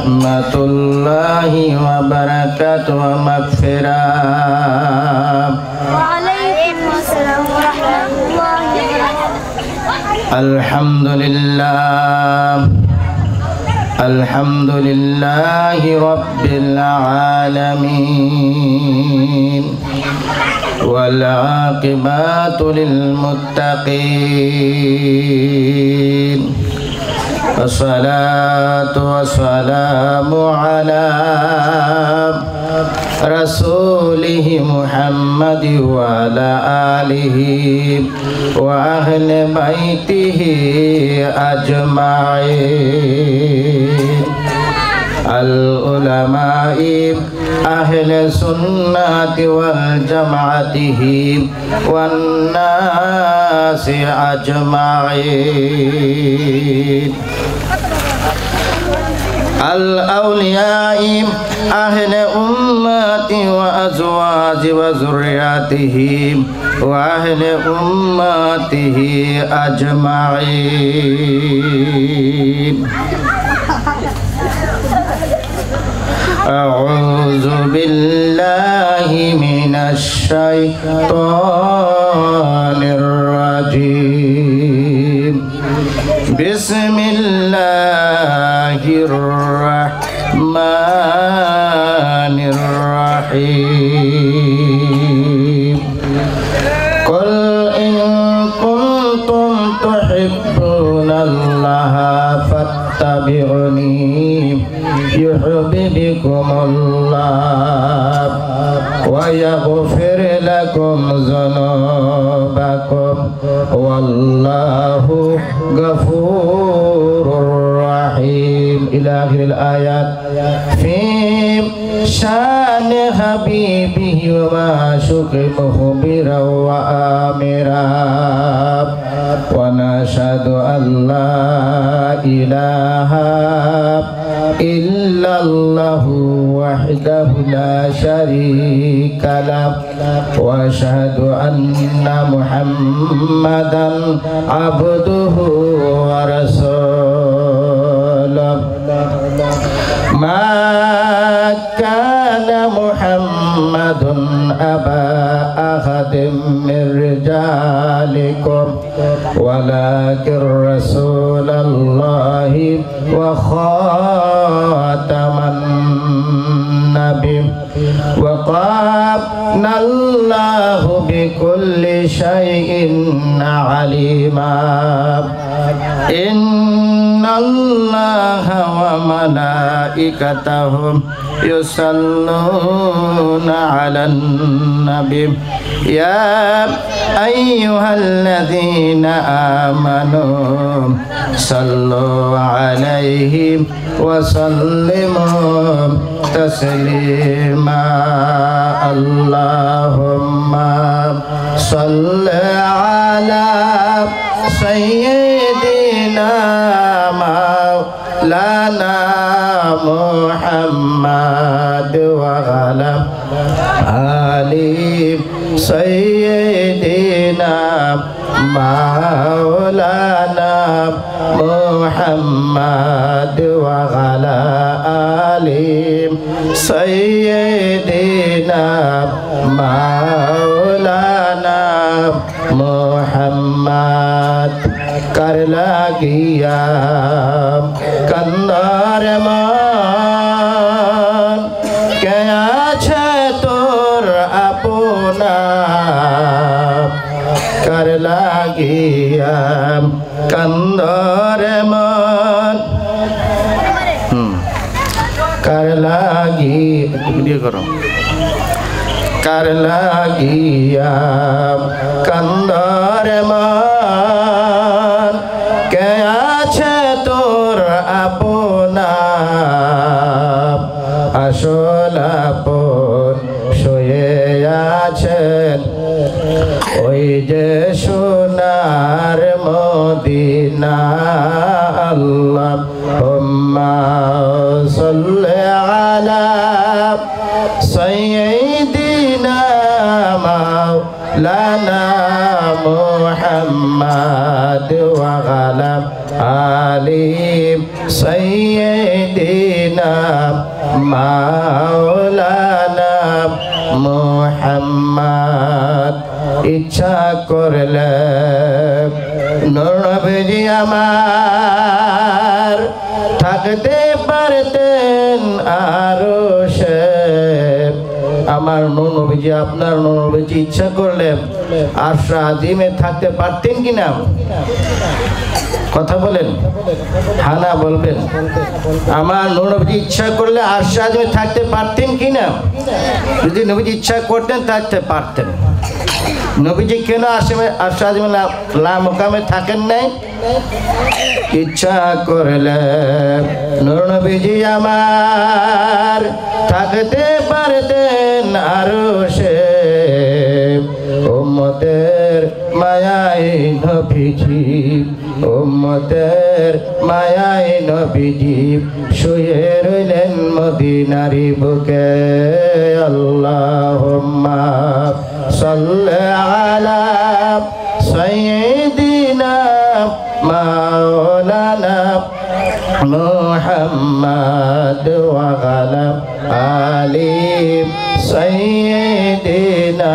warahmatullahi wabarakatuh wa maghfirah. Waalaikumsalam warahmatullahi wabarakatuh. Alhamdulillah, alhamdulillahi rabbil alamin, wal aqibatu lil muttaqin. Wassalatu wassalamu ala rasulihi Muhammadi wa ala alihi wa ahli baitihi ajma'in. Al-ulama'i ahli sunnati wal jama'atihi wan nasi ajma'in. Al-awliya'i ahli ummati wa azwaji wa zurriyatihi wa ahli ummatihi ajma'in. A'udzu billahi minasy syaithanir rajim. Bismillahirrahmanirrahim. Qul in kuntum tuhibbunallaha fattabi'uni yuhibbukumullah wa yaghfir lakum dzunubakum wallahu ghafurur rahim. Ila akhiril ayat. Fi syani habibihi wa ma syukrimuhu bira wa amira wa nashhadu an la ilaha illallahu wahdahu la syarika lah wa asyhadu anna muhammadan abduhu wa rasuluh. Ma kana muhammadun aba ahadin min rijalikum walakin rasulallahi wa khataman nabi wa qana Allahu bi kulli syai'in alima. Inna Allaha wa malaikatahu yusalluna 'alan nabi ya ayyuhalladzina amanu sallu 'alaihi wa sallimu taslima. Allahumma salli 'ala sayyidina maulana Muhammad wa ala ali sayyidina maulana Muhammad wa ala ali sayyidina maulana Muhammad. Kar lagiya kandar man ke ache tor apona. Kar lagiya kandar man kar lagi dia karo kar lagiya kandar man ke ache tor apona. আসল আপন শুয়ে আছেন ওই যে সোনার Medina. আল্লাহুম্মা সাল্লি আলা সাইয়্যিদিনা মাওলানা মুহাম্মাদ ওয়া আলা আলি সাইয়্যিদিনা মাওলানা মুহাম্মদ ইচ্ছা করলে নবীজি আমার থাকতে পারতেন আরশে। আমার নবীজি আপনার নবীজি ইচ্ছা করলে আরশ আজিমে থাকতে পারতেন কিনা? কথা বলেন, হানা বলবেন। আমার নবীজি ইচ্ছা করলে আরশ আজিমে থাকতে পারতেন কিনা? যদি নবীজি ইচ্ছা করতেন থাকতে পারতেন। নবীজি কেন আরশ আজিমে লা মুকামে থাকেন নাই? ইচ্ছা করলে নবীজি আমার থাকতে পারতেন আরশে। উম্মতের মায়ায় নবীজি, উম্মতের মায়ায় নবীজি শুয়ে রইলেন মদিনারি বুকে। আল্লাহুম্মা সাল্লি আলা সাইয়্যিদিনা মাওলানা মুহাম্মদ ওয়া আলা আলি সাইয়্যিদিনা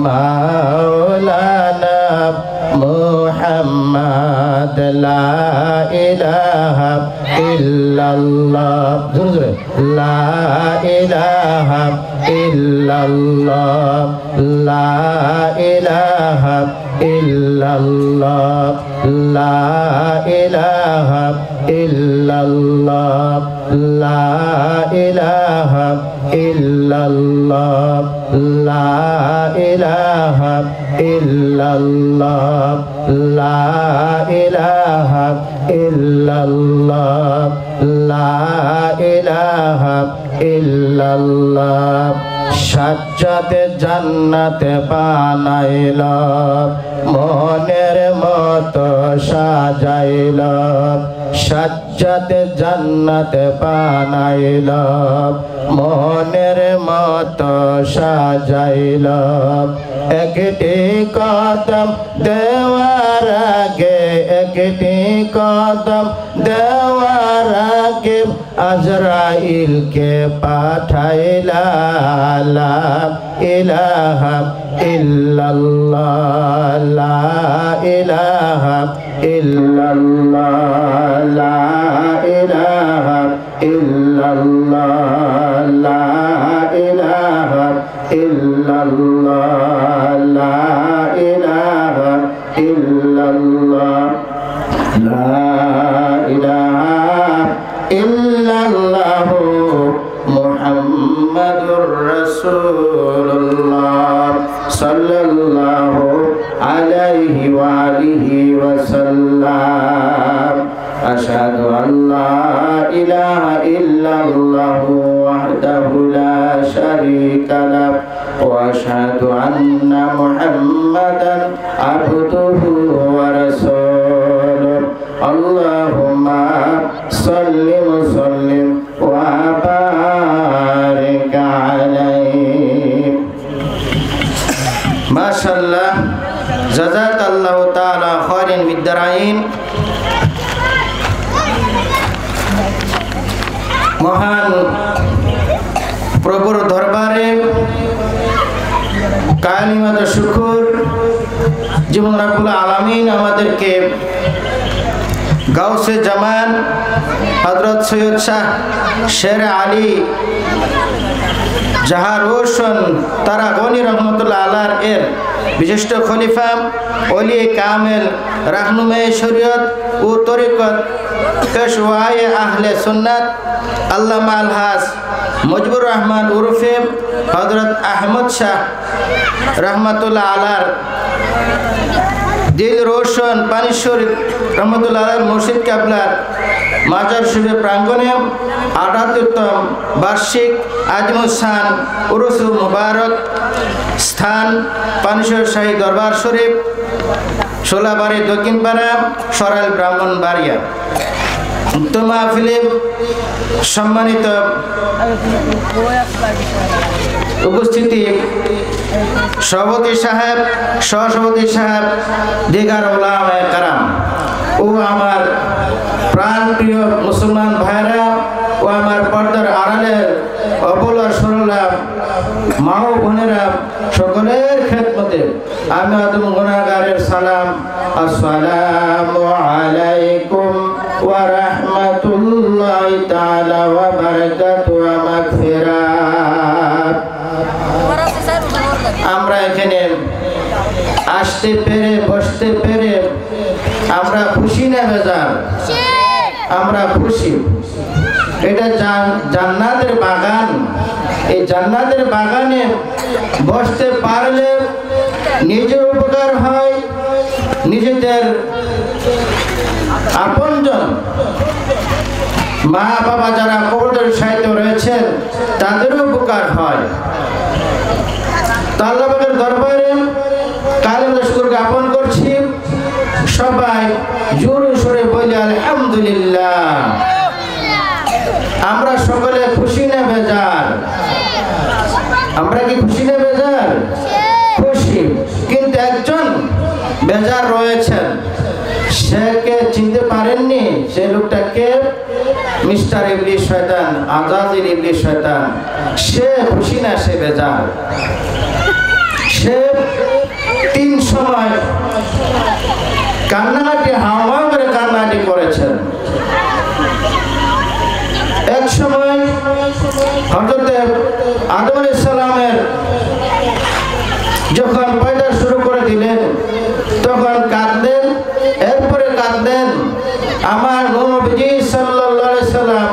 মাওলানা মুহাম্মদ। লা ইলাহা ইল্লাল্লাহ, জোরে লা ইলাহা ইল্লাল্লাহ, লা ইলাহা ইল্লাল্লাহ, লা ইলাহা ইল্লাল্লাহ, লা ইলাহা ইল্লাল্লাহ, লা ইলাহা ইল্লাল্লাহ, লা ইলাহা ইল্লাল্লাহ, লা ইলাহা ইল্লাল্লাহ। সাজ্জাদে জান্নাতে বানাইল, মনের মতো সাজাইল। সাজ্জাদে জান্নাতে বানাইল, মনের মতো সাজাইল। একটি কদম দেওয়ার আগে, একটি কদম দেওয়ার আগে আজরাইলকে পাঠাইলা। লা ইলাহা ইল্লাল্লাহ, লা ইলাহা ইল্লাল্লাহ, লা ইলাহা ইল্লাল্লাহ, লা ইলাহা ইল্লাল্লাহ, লা ইলাহা ইল্লাল্লাহ, লা ইলাহা ইল্লাল্লাহ মুহাম্মাদুর রাসূলুল্লাহ সাল্লাল্লাহু আলাইহি ওয়া আলিহি ওয়াসাল্লাম। আশহাদু আল্লা ইলাহা ইল্লাল্লাহু ওয়াহদাহু লা শারীকা লাহু ওয়া আশহাদু আন্না মুহাম্মাদান আবদুহু ওয়া রাসূলুহু। আল্লাহুম্মা সাল্লি ওয়া সাল্লিম ওয়া বারিক আলাইহি। মাশাআল্লাহ, জাযাকাল্লাহু তাআলা খায়রান বিদ-দারাইন। মহান প্রভুর দরবারে কালিমাত শুকর, জীবন রাব্বুল আলামিন আমাদেরকে গাউসে জামান হযরত সৈয়দ শাহ শের আলী জাহার রোশন তারা গনি রহমতুল্লাহ আলার এর বিশিষ্ট খলিফা, ওলি কামেল, রাহনুমায়ে শরীয়ত ও তরিকত, পেশওয়ায়ে আহলে সুন্নাত আল্লামা আলহাজ মুজিবুর রহমান উরফে হযরত আহমদ শাহ রহমতুল্লাহ আলার দিল রোশন পানিশ্বর রহমতুল্লাহ আলার মুর্শিদ কাবলার মাজার শরীফ প্রাঙ্গণে ৭৮তম বার্ষিক আজমুসান উরুসুল মুবারক স্থান পানিশ্বর শাহী দরবার শরীফ, শোলাবাড়ি দক্ষিণপাড়া, সরাইল ব্রাহ্মণবাড়িয়া। উক্ত মাহফিলে সম্মানিত উপস্থিতি সভাপতি সাহেব, সহসভাপতি সাহেব, দিগার উলামায়ে কেরাম ও আমার প্রাণপ্রিয় মুসলমান ভাইরা ও আমার পর্দার আড়ালে আমি আদম গুনাহগারের সালাম, আসসালামু আলাইকুম ওয়া রাহমাতুল্লাহি তাআলা ওয়া বারাকাতুহু ওয়া মাগফিরাত। আমরা এখানে আসতে পেরে বসতে পেরে আমরা খুশি না বেজার? আমরা খুশি। এটা জান্নাতের বাগান। এই জান্নাতের বাগানে বসতে পারলে নিজের উপকার হয়, নিজেদের আপনজন মা বাবা যারা কবরের সাহিত্য রয়েছেন তাদেরও উপকার হয়। আল্লাহ পাকের দরবারে কালেমা শুকর জ্ঞাপন করছি, সবাই জোরে সোরে বলি আলহামদুলিল্লাহ। আমরা সকলে খুশি না বেজার? আমরা কি খুশি না বেজার? খুশি। কিন্তু একজন বেজার রয়েছেন, সে কে চিনতে পারেননি? সে লোকটাকে মিস্টার ইবলিস শয়তান, আজাজিল ইবলিস শয়তান। সে খুশি না, সে বেজার। সে 3 সময় কান্নাকাটি হাওয়া করে কান্নাকাটি করেছেন। এক সময় হযরত আদম আলাইহিস সালামের যখন পয়দা শুরু করে দিলেন তখন কাঁদলেন, এরপরে কাঁদলেন। আমার নবী সাল্লাল্লাহু আলাইহি সাল্লাম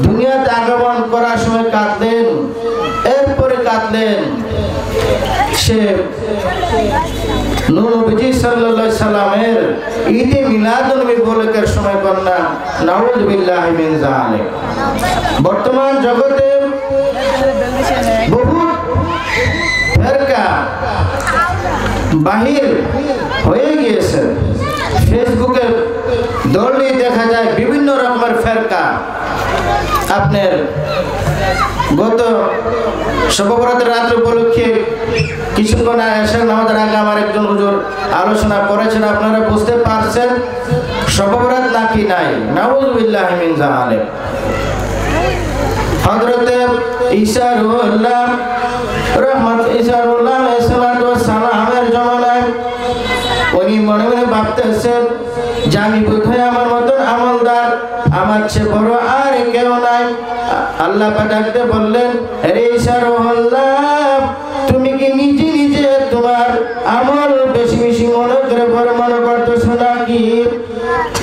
দুনিয়াতে আগমন করার সময় কাঁদলেন, এরপরে কাঁদলেন। সে নবী সাল্লাল্লাহু আলাইহি সাল্লামের ঈদে মিলাদুন নবী বলকের সময় কন্যা, নাউযুবিল্লাহি মিন যালিক। বর্তমান জগতে বহু ফেরকা বাহির হয়ে গিয়েছে। ফেসবুকে দৌড়লেই দেখা যায় বিভিন্ন রকমের ফেরকা। আপনার গত শবে বরাতের রাত উপলক্ষে কিছুক্ষণ এসে আমাদের আগে আমার একজন হুজুর আলোচনা করেছেন, আপনারা বুঝতে পারছেন শবে বরাত নাকি নাই। নাউযুবিল্লাহি মিন যালিক। হযরত ঈসা রুহুল্লাহ আলাইহিস সালামের জামানায় উনি মনে মনে ভাবতেছেন যে আমি বোধহয় আমার মতন আমলদার আমার চেয়ে বড় আর কেউ নাই। আল্লাহ পাক ডাকতে বললেন, হে ঈসা রুহুল্লাহ, তুমি কি নিজে নিজে তোমার আমল বেশি বেশি মনে করে বড় মনে করতেছো নাকি?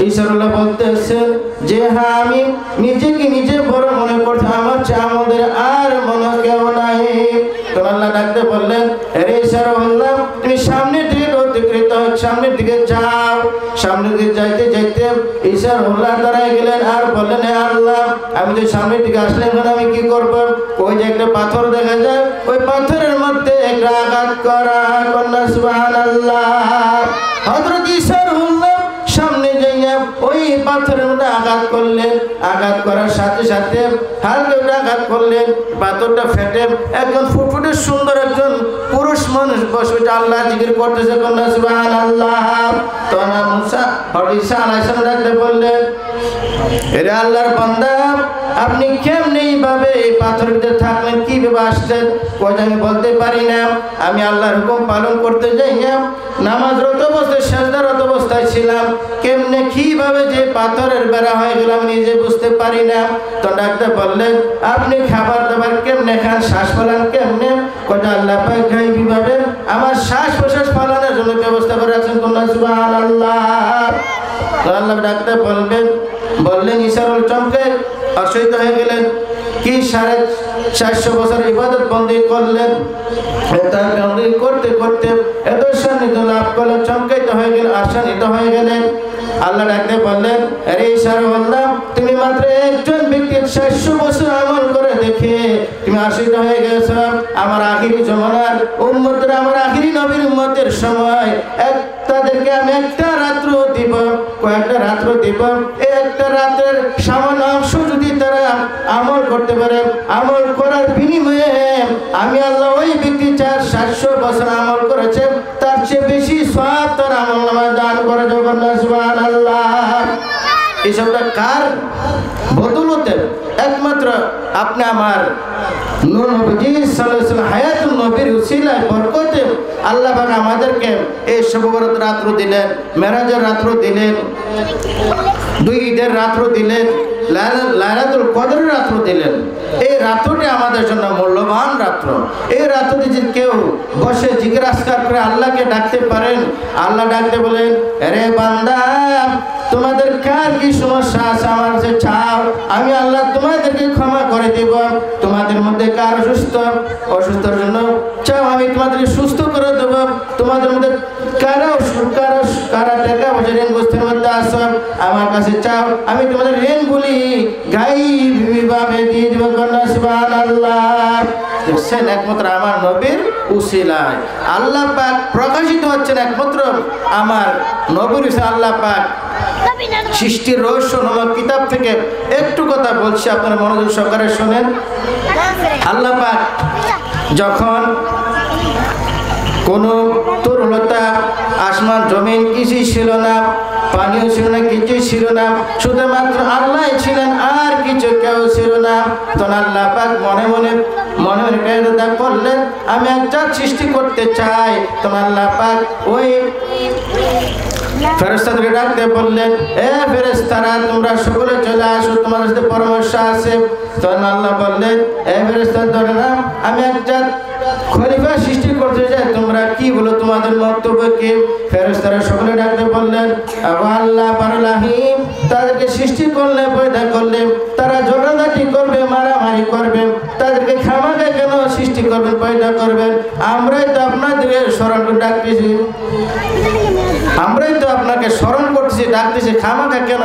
ঈসা রুহুল্লাহ বলতেছেন যে হ্যাঁ, আমি নিজেকে নিজে বড় মনে করছি, আমার চেয়ে আমাদের আর মনে কেউ নাই। তো আল্লাহ ডাকতে বললেন, হে ঈসা রুহুল্লাহ, তুমি সামনের দিকে অতিক্রিত সামনের দিকে যাও। সামনের দিকে যাইতে যাইতে ঈসা রুহুল্লাহ দাঁড়ায় গেলেন আর বললেন, হে আল্লাহ, আমি তো সামনের দিকে আসলে এখন আমি কি করব? ওই যে একটা পাথর দেখা যায়, ওই পাথরের মধ্যে একটা আঘাত করা। কন্যা সুবহানাল্লাহ। হযরত ঈসা রুহুল্লাহ সামনে যাইয়া ওই পাথরের মধ্যে আঘাত করলেন। আঘাত করার সাথে সাথে হালকা আঘাত করলেন, পাথরটা ফেটে একজন ফুটফুটে সুন্দর একজন পুরুষ মানুষ বসে আল্লাহ জিকির করতেছে। কন্যা সুবহানাল্লাহ। তখন মুসা ঈসা আলাইহিস সালাম ডাকতে বললেন, হে আল্লাহর বান্দা, আপনি কেমনে এইভাবে এই পাথরের ভিতরে থাকলেন? কিভাবে আসছেন? কই আমি বলতে পারি না, আমি আল্লাহর হুকুম পালন করতে যাইয়া নামাজরত অবস্থায় সিজদারত অবস্থায় ছিলাম। কেমনে কিভাবে যে পাথরের বেড়া হয়ে গেল আমি নিজে বুঝতে পারি না। তো ডাক্তার বললেন, আপনি খাবার দাবার কেমনে খান, শ্বাস ফেলান কেমনে? কটা আল্লাহ পাক গায়বীভাবে আমার শ্বাস প্রশ্বাস ফেলানোর জন্য ব্যবস্থা করে রাখছেন। তোমরা সুবহানাল্লাহ। আল্লাহ ডাক্তার বললেন ঈসা চমকে অসহিত হয়ে গেলেন। কি 450 বছর ইবাদত বন্দী করলেন, করতে করতে এত সান্নিধ্য লাভ করলেন, চমকাইত হয়ে গেলেন, আশান্বিত হয়ে গেলেন। আল্লাহ ডাকতে বললেন, আরে ঈসা বললাম, তুমি মাত্র একজন ব্যক্তির 400 বছর আমল করে দেখে তুমি আশান্বিত হয়ে গেছো। আমার আখিরি জমানার উম্মতরা, আমার আখিরি নবীর উম্মতের সময় তাদেরকে আমি একটা রাত্র দিব, কয়েকটা রাত্র দিব। এই একটা রাতের সামান্য অংশ যদি তারা আমল করতে পারে, আমল করার বিনিময়ে আমি আল্লাহ ওই ব্যক্তি 400 বছর আমল করেছে তার চেয়ে বেশি সওয়াব তার আমলনামায় দান করে দেব। সুবহানাল্লাহ। এই সবটা কার বদৌলতে? একমাত্র আপনি আমার নূর নবীজি সাল্লাল্লাহু আলাইহি ওয়াসাল্লাম হায়াতুন নবীর উসিলায় বরকতে আল্লাহ পাক আমাদেরকে এই শুভ বরাত রাত্র দিলেন, মেরাজের রাত্র দিলেন, দুই ঈদের রাত্র দিলেন, লাইলাতুল কদরের রাত্র দিলেন। এই রাত্রটি আমাদের জন্য মূল্যবান রাত্র। এই রাত্রটি যদি কেউ বসে জিজ্ঞাসা করে আল্লাহকে ডাকতে পারেন, আল্লাহ ডাকতে বলেন, আরে বান্দা তোমাদের কার কি সমস্যা আছে আমার কাছে চাও, আমি আল্লাহ তোমাদেরকে ক্ষমা করে দেব। তোমাদের মধ্যে কার অসুস্থর জন্য চাও, আমি তোমাদেরকে সুস্থ করে দেব। তোমাদের মধ্যে কারা টাকা পয়সা ঋণগ্রস্তের মধ্যে আসো, আমার কাছে চাও, আমি তোমাদের ঋণগুলি গায়েবীভাবে দিয়ে দেব। সুবহানাল্লাহ। দেখছেন, একমাত্র আমার নবীর উসিলায় আল্লাহ পাক প্রকাশিত হচ্ছেন, একমাত্র আমার নবীর উসিলায়। আল্লাহ পাক সৃষ্টির রহস্য নামক কিতাব থেকে একটু কথা বলছি, আপনারা মনোযোগ সহকারে শোনেন। আল্লাহ পাক যখন কোনো তরুলতা, আসমান জমিন কিছুই ছিল না, পানিও ছিল না, কিছুই ছিল না, শুধুমাত্র আল্লাহ ছিলেন, আর কিছু কেউ ছিল না। তখন আল্লাহ পাক মনে মনে করলেন, আমি একটা সৃষ্টি করতে চাই। তখন আল্লাহ পাক ওই ফেরেশতাদেরকে ডাকতে বললেন, এ ফেরেশতারা তোমরা সকলে চলে আসো, তোমাদের সাথে পরামর্শ আছে। তখন আল্লাহ বললেন, এ ফেরেশতারা আমি একটা খলিফা সৃষ্টি করতে চাই, তোমরা কি বলো, তোমাদের বক্তব্য কি? ফেরেশতারা সকলে ডাকতে বললেন, আল্লাহ পারুল রহিম, তাদেরকে সৃষ্টি করলে পয়দা করলে তারা ঝগড়াঝাটি করবে, মারামারি করবে, তাদেরকে খামাখা কেন সৃষ্টি করবেন, পয়দা করবেন? আমরাই তো আপনাদেরকে স্মরণ করে ডাকতেছি, আমরাই তো আপনাকে স্মরণ করতেছি, ডাকতেছি, খামাখা কেন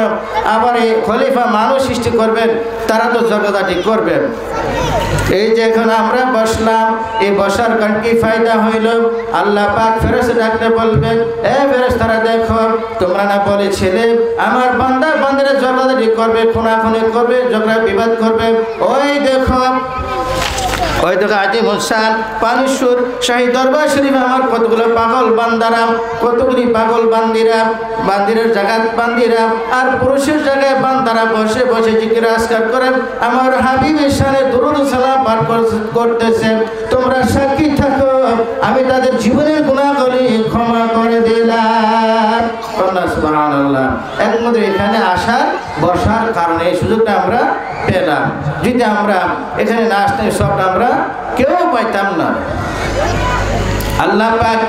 আবার এই খলিফা মানুষ সৃষ্টি করবেন? তারা তো ঝগড়াঝাটি করবেন। এই যে এখন আমরা বসলাম, এই বসার কারণ কি ফায়দা হইল? আল্লাহ পাক ফেরেশতা ডাকতে বলবেন, এ ফেরেশতারা দেখো, তোমরা না বলেছিলে আমার বান্দা বান্দারা ঝগড়াঝাটি করবে, খুনাখুনি করবে, ঝগড়া বিবাদ করবে। ওই দেখো আজিমুল শান পানিশুর শাহী দরবার শরীফে আমার কতগুলো পাগল বান্দারা, কতগুলি পাগল বান্দিরের জায়গায় বান্দিরা আর পুরুষের জায়গায় বান্দারা বসে বসে জিকির আসকার করেন, আমার হাবিবের শানে দুরূদ সালাম পাঠ করতেছে। তোমরা সাক্ষী থাকো, আমি তাদের জীবনের গুনাহগুলি ক্ষমা করে দিলাম। সুবহানাল্লাহ। একমাত্র এখানে আসার বসার কারণে এই সুযোগটা আমরা পেলাম। যদি আমরা এখানে না আসতে সবটা আমরা কেউ পাইতাম না। আল্লাহ পাক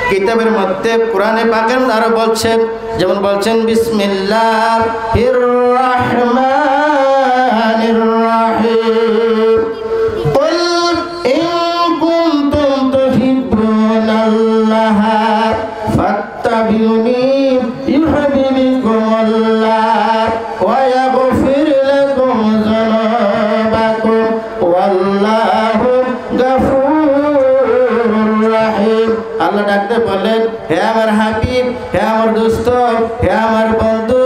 কিতাবের মধ্যে কোরআনে পাকের আরো বলছেন, যেমন বলছেন বিসমিল্লাহির রাহমানির রাহিম, কুল ইন কুনতুম তুহিব্বুনাল্লাহ ফাত্তাবিউনি ইউহিব্বুকুমুল্লাহ ওয়া ইয়াগফির লাকুম যুনুবাকুম ওয়াল্লাহু গাফুরুর রাহিম। আল্লাহ ডাকতে বলেন, হে আমার হাবিব, হে আমার দোস্ত, হে আমার বন্ধু,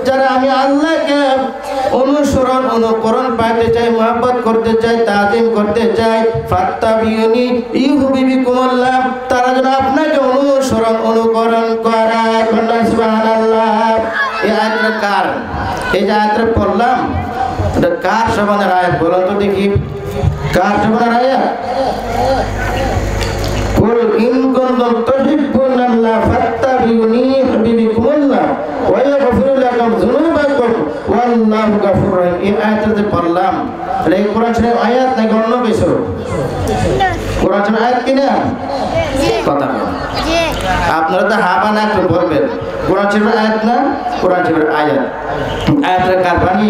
যারা আমি আল্লাহকে অনুসরণ অনুকরণ পাইতে চাই, মহব্বত করতে চাই, তাজিম করতে চাই, ফাত্তাবিউনি ইউহিব্বুকুমুল্লাহ, তারা যেন আপনাকে অনুসরণ অনুকরণ করে। সুবহানাল্লাহ। এই আয়াতটা কার? এই যে আয়াতটা পড়লাম, এটা কার সম্বন্ধের আয়াত বলুন তো দেখি, কার সম্বন্ধের আয়াত? কুল ইন কুনতুম তুহিব্বুনাল্লাহ ফাত্তাবিউনি ইউহিব্বুকুমুল্লাহ ওয়া ইয়াগফির লাকুম যুনুবাকুম ওয়াল্লাহু গাফুরুর রহিম। এই আয়াতটা পড়লাম, এই কোরআন শরীফ আয়াত নাকি অন্য কিছু? কোরআন শরীফ আয়াত কিনা? কথা বলেন। আপনারা তো হাবা না একটু বলবেন, কোরআন শরীফের আয়াত না? কোরআন শরীফের আয়াত। আয়াতটা কার বাণী?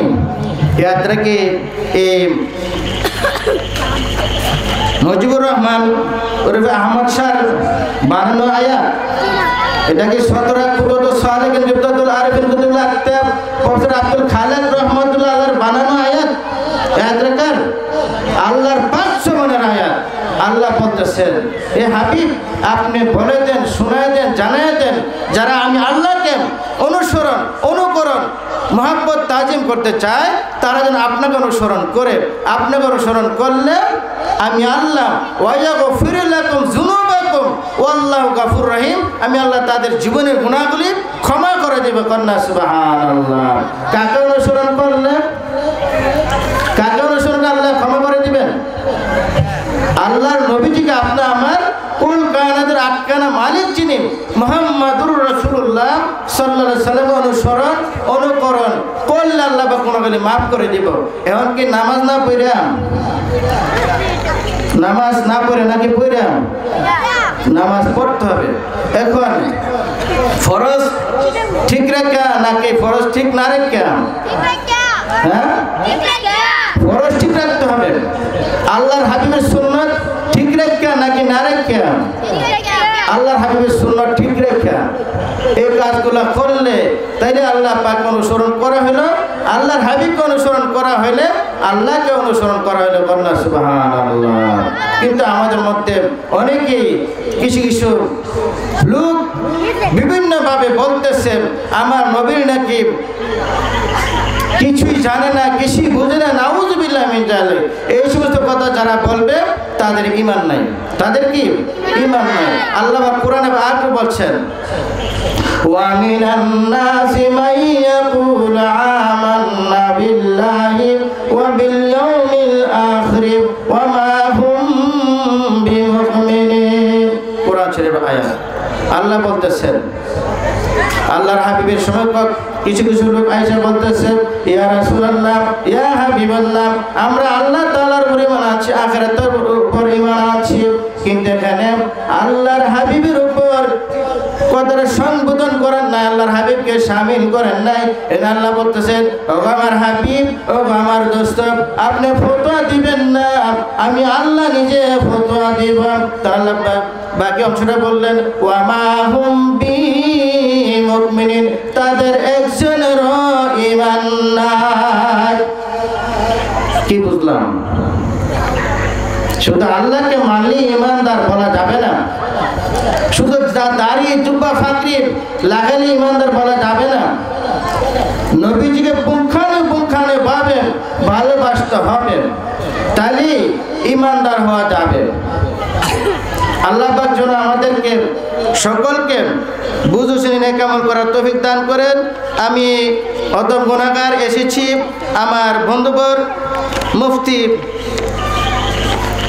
এই আয়াতটা কি এই মুজিবুর রহমান ওরফে আহমদ শাহ বানানো আয়াত? এটা কি সতরা কুতুব সালেকিন জুবদাতুল আরিফিন কুতুবুল আকতাব প্রফেসর আব্দুল খালেক রহমাতুল্লাহ আলাইহির বানানো আয়াত? আয়াতটা কার? আল্লাহর পাক সুবহানের আয়াত। আল্লাহ বলতেছেন, এ হাবিব আপনি বলে দেন, শোনায় দেন, জানায় দেন, যারা আমি আল্লাহকে অনুসরণ অনুকরণ মহব্বত তাজিম করতে চায়, তারা যেন আপনাকে অনুসরণ করে। আপনাকে অনুসরণ করলে আমি আল্লাহ ওয়া ইয়াগফির লাকুম যুনুবাকুম ওয়াল্লাহু গাফুরুর রহিম, আমি আল্লাহ তাদের জীবনের গুনাহগুলি ক্ষমা করে দেব। কন্যা সুবহানাল্লাহ। কাকে অনুসরণ করলে? কাকে অনুসরণ? আল্লাহ আল্লাহর নবীজিকে আপনি আমার কুল কায়নাতের আটকানা মালিক যিনি মুহাম্মাদুর রাসূলুল্লাহ সাল্লাল্লাহু আলাইহি সাল্লাম অনুসরণ অনুকরণ করলে আল্লাহ পাক গুনাহগুলি মাফ করে দিব। এখন কি নামাজ না পড়াম, নামাজ না পড়ে নাকি পড়াম? নামাজ পড়তে হবে। এখন ফরজ ঠিক রাখা নাকি ফরজ ঠিক না রাখা? হ্যাঁ, ফরজ ঠিক রাখতে হবে। আল্লাহর হাবিবের সুন্নাত ঠিক রাখা নাকি না রাখা? আল্লাহর হাবিবের সুন্নাত ঠিক রাখা। এই কাজগুলো করলে তাইলে আল্লাহ পাককে অনুসরণ করা হলো, আল্লাহর হাবিবকে অনুসরণ করা হলে আল্লাহকে অনুসরণ করা হলো। বন্যা সুবহানাল্লাহ। কিন্তু আমাদের মধ্যে অনেকেই কিছু কিছু লোক বিভিন্নভাবে বলতেছে আমার নবীর নাকি কিছুই জানে না, কিছুই বুঝে না, নাউযুবিল্লাহ মিন যালিক। এই সমস্ত কথা যারা বলবে তাদের ঈমান নাই। তাদের কি ঈমান নাই? আল্লাহ পাক কোরআনে আয়াতে বলছেন ওয়া মিনান নাসি মান ইয়াকুলু আমান্না বিল্লাহি ওয়া বিল ইয়াউমিল আখির ওয়া মা হুম বিমুমিনিন। কোরআন শরীফের আয়াত। আল্লাহ বলতেছেন আল্লাহর হাবিবের সময় কিছু কিছু লোক আয়েশা বলতেছে ইয়া রাসূলুল্লাহ ইয়া হাবিবাল্লাহ আমরা আল্লাহ তাআলার উপর ঈমান আছি, আখিরাতের উপর ঈমান আছি, কিন্তু এখানে আল্লাহর হাবিবের উপর কতটা সম্বোধন করেন নাই, আল্লাহর হাবিবকে শামিল করেন নাই। এখানে আল্লাহ বলতেছেন ও আমার হাবিব, ও আমার দোস্ত, আপনি ফতোয়া দিবেন না, আমি আল্লাহ নিজে ফতোয়া দিব। তার আল্লাহ বাকি অংশটা বললেন ওয়া মা হুম বিমুমিনিন, তাদের একজনেরও ঈমান নাই। কি বুঝলাম? শুধু আল্লাহকে মানলে ঈমানদার বলা যাবে না, শুধু দাড়ি জুব্বা ফাকরি লাগালে ঈমানদার বলা যাবে না। নবীজিকে পুঙ্খানুপুঙ্খানু ভাবে ভালোবাসতে হবে, তাহলে ঈমানদার হওয়া যাবে। আল্লাহ পাক যেন আমাদেরকে সকলকে বুঝে শুনে নেক আমল করার তৌফিক দান করেন। আমি অদম গুনাহগার এসেছি, আমার বন্ধুবর মুফতি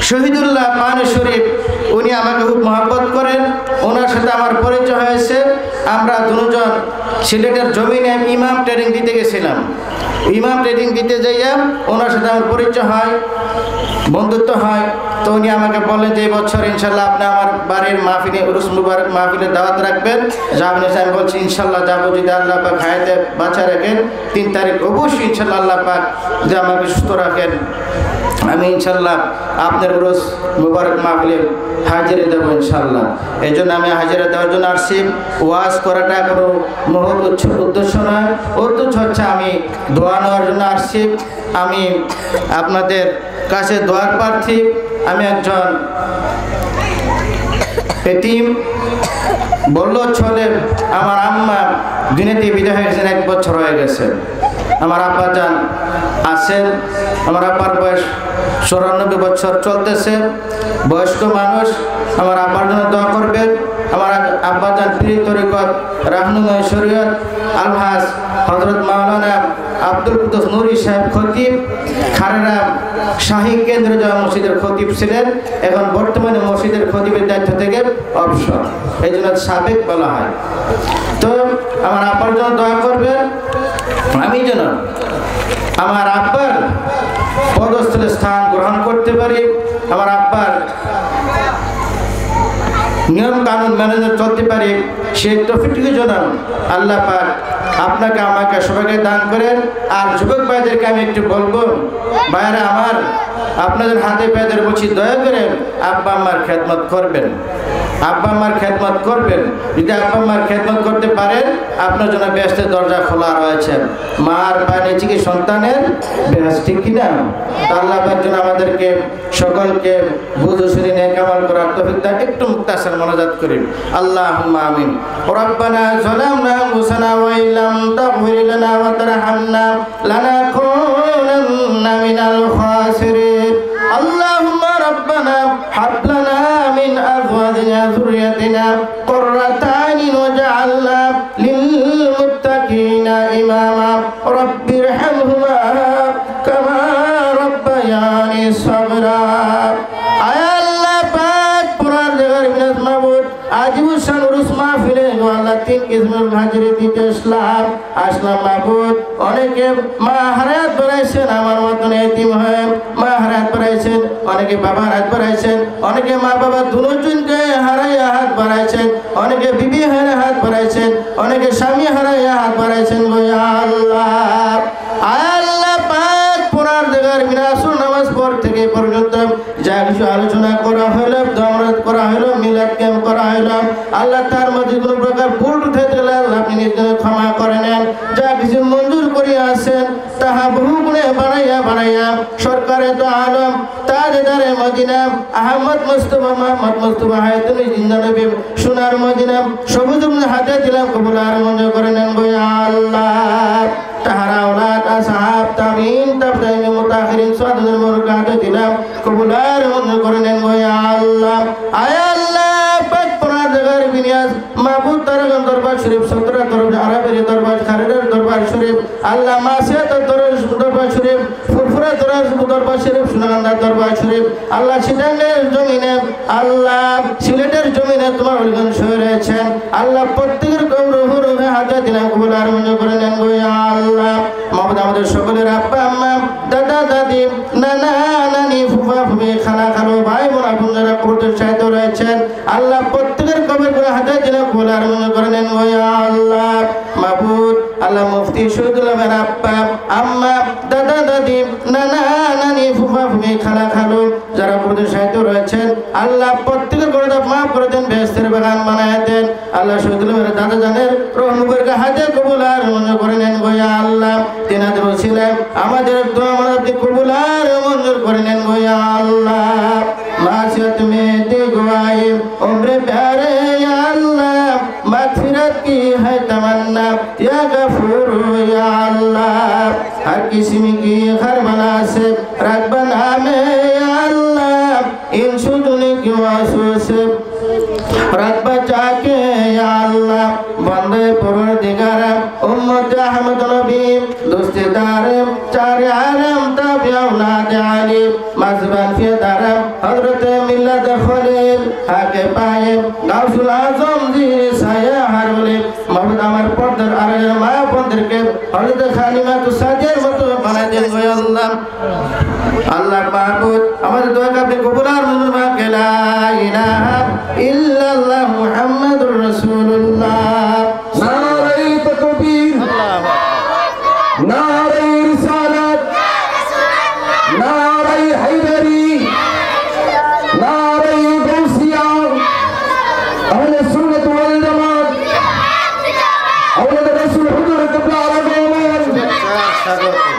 শহীদুল্লাহ পানি শরীফ উনি আমাকে খুব মহব্বত করেন, ওনার সাথে আমার পরিচয় হয়েছে। আমরা দুজন সিলেটের জমিনে ইমাম ট্রেনিং দিতে গেছিলাম। ইমাম ট্রেনিং দিতে যাইয়া ওনার সাথে আমার পরিচয় হয়, বন্ধুত্ব হয়। তো উনি আমাকে বললেন যে এই বছর ইনশাল্লাহ আপনি আমার বাড়ির মাহফিলে উরুস মুবারক মাহফিলে দাওয়াত রাখবেন, যাবেন? আমি বলছি ইনশাল্লাহ যাবো, যদি আল্লাহ পাক হায়াতে বাঁচা রাখেন। 3 তারিখ অবশ্যই ইনশাল্লাহ আল্লাহ পাক যে আমাকে সুস্থ রাখেন, আমি ইনশাল্লাহ আপনার উরুস মুবারক মাহফিলে হাজিরা দেবো ইনশাল্লাহ। এই জন্য আমি হাজিরা দেওয়ার জন্য আসছি। ওয়াজ করাটা কোনো মহৎ উদ্দেশ্য নয়, উদ্দেশ্য হচ্ছে আমি দোয়া নেওয়ার জন্য আসছি। আমি আপনাদের কাছে দোয়ার প্রার্থী। আমি একজন এতিম, বলল চলে। আমার আম্মা দুনিয়াতে বিদায় হয়েছেন, 1 বছর হয়ে গেছে। আমার আব্বা যান আছেন, আমার আব্বার বয়স 94 বছর চলতেছে, বয়স্ক মানুষ। আমার আব্বার জন্য দোয়া করবেন। আমার আব্বা যান পীর তরিকত রাহনুমায়ে শরীয়ত আলহাজ হযরত মাওলানা আব্দুল কুদ্দুস নুরি সাহেব খতিব খারেরা শাহী কেন্দ্র জামে মসজিদের খতিব ছিলেন, এখন বর্তমানে মসজিদের খতিবের দায়িত্ব থেকে অবসর, এই জন্য সাবেক বলা হয়। তো আমার আব্বার জন্য দোয়া করবেন, আমি যেন আমার আব্বার পদস্থলে স্থান গ্রহণ করতে পারি, আমার আব্বার নিয়ম কানুন মেনে চলতে পারি, সেই তৌফিকটুকু যেন আল্লাহ পাক আপনাকে আমাকে সবাইকে দান করেন। আর যুবক ভাইদেরকে আমি একটু বলবো, ভাইরা আমার, আপনাদের হাতে পায়েদের বলছি দয়া করে আব্বা আম্মার খেদমত করবেন, আব্বা আম্মার খেদমত করবেন। যদি আব্বা আম্মার খেদমত করতে পারেন, আপনার জন্য বেহেশতের দরজা খোলা রয়েছে। মার পায়ে নিচে কি সন্তানের বেহেশত, ঠিক কিনা? আল্লাহ পাক যেন আমাদেরকে সকলকে বুঝে শুনে নেক আমল করার তৌফিক দান। একটু মুক্তাসার মোনাজাত করি। আল্লাহুম্মা আমিন। রব্বানা যালামনা আনফুসানা ওয়া ইল্লাম তাগফির লানা ওয়া তারহামনা লানাকুনান্না মিনাল খাসিরিন। আল্লাহুম্মা রব্বানা হাব লানা মিন আজওয়াজিনা যুররিয়াতিনা কুররাতা আইনিন ওয়াজআলনা লিল মুত্তাকিনা ইমামা। রব্বিরহামহুমা কামা রব্বায়ানি সাগরা। আয় আল্লাহ হাজিরে দিতে আসলাম মাহবুব। অনেকে মা হারাত বাড়াইছেন আমার মতন এতিম হয়ে, মা হারাত বাড়াইছেন, অনেকে বাবা হারাত বাড়াইছেন, অনেকে মা বাবা দুজনকে হারাইয়া হাত বাড়াইছেন, অনেকে বিবি হারে হাত বাড়াইছেন, অনেকে স্বামী হারাইয়া হাত বাড়াইছেন। গো আল্লাহ, আল্লাহ পাক পুরার জায়গার বিনাশুর নামাজ পর থেকে পর্যন্ত যা কিছু আলোচনা করা হলো, দমরাত করা হলো, মিলাদ ক্যাম্প করা হলো, আল্লাহ তার মধ্যে কোনো প্রকার ভুল উঠে গেলে আল্লাহ আপনি নিজের ক্ষমা করে নেন। যা কিছু মঞ্জুর করিয়া আছেন তাহা বহু গুণে বাড়াইয়া সরকারে তো আলম তাজদারে মদিনা আহমদ মুস্তফা মোহাম্মদ মুস্তফা হায়াতুল জিন্দা নবী সোনার মদিনা সবুজ হাতে দিলাম, কবুল আর মঞ্জুর করে নেন। গো আল্লাহ, তাহারা ওলাদ আসহাব তাবিন তাবঈন মুতাখিরিন সাদুল মুরকাত দিলাম, কবুল আর মঞ্জুর করে নেন। গো আল্লাহ, আয় আল্লাহ পাক পুরার জায়গার বিনিয়াজ মাহবুব তারগন দরবার শরীফ, সতরা আরবের দরবার, খারের দরবার শরীফ, আল্লাহ মাসিয়াত দরবার শরীফ, ফুরফুরা দরবার শরীফ, সুনাগান্দা দরবার শরীফ, আল্লাহ সিটাঙ্গের জমিনে, আল্লাহ সিলেটের জমিনে তোমার ওলিগণ শুয়ে রয়েছেন, আল্লাহ প্রত্যেকের রুহে হাতে দিলাম, কবুল আর মঞ্জুর করে নেন। গো আল্লাহ, মাহবুব আমাদের সকলের আব্বা আম্মা দাদা দাদি নানা নানি ফুফা ফুফি খালা খালু ভাই বোন আপন যারা কবরের সাথে রয়েছেন, আল্লাহ প্রত্যেকের কবর করে হাতে দিলাম, কবুল আর মঞ্জুর করে নেন। গো আল্লাহ মাহবুব, আল্লাহ মুফতি শহীদুল আলমের আব্বা আম্মা দাদা দাদি নানা নানি ফুফা ফুফি খালা খালু যারা কবরের সাথে রয়েছেন, আল্লাহ প্রত্যেকের করে মাফ করে দেন, বেহেশতের বাগান বানায় দেন। আল্লাহ শহীদুল আলমের দাদা জানের রহনুবের হাতে কবুল আর মঞ্জুর করে নেন। গো আল্লাহ, তিনাদের ওসিলায় আমাদের দোয়া আপনি কবুল আর মঞ্জুর করে নেন। গো আল্লাহ, मासियत में दे गवाए उम्र प्यारे या अल्लाह, मगफिरत की है तमन्ना या गफूर या अल्लाह, हर किस्म की हर बला से रख बना में या अल्लाह, इन शुद्ध की वासों से रख बचा के या अल्लाह, बंदे परवरदिगार उम्मत अहमद नबी दोस्तेदार चार आलम तब औलाद अली मज़बन फिदार हज़रत मिल्लत खलील हाके पाए गाउसुल आज़म जीर साया हर वली महबूब আমার পর্দার আড়ালে মা বোনদেরকে হযরত খালিমা তো সাজের মতো বানাই দেন। গো আল্লাহ, আল্লাহ মাহবুব আমাদের দোয়াকে আপনি কবুল আর মঞ্জুর করে লা ইলাহা ইল্লাল্লাহ মুহাম্মাদুর রাসূলুল্লাহ। নারে তাকবীর, নারে রিসালাত, নারে হায়দারি, নারে গাউসিয়া, আহলে সুন্নাত ওয়াল জামাত, আওলাদ রাসূল হুজুর কিবলা আলাইহিস সালাম।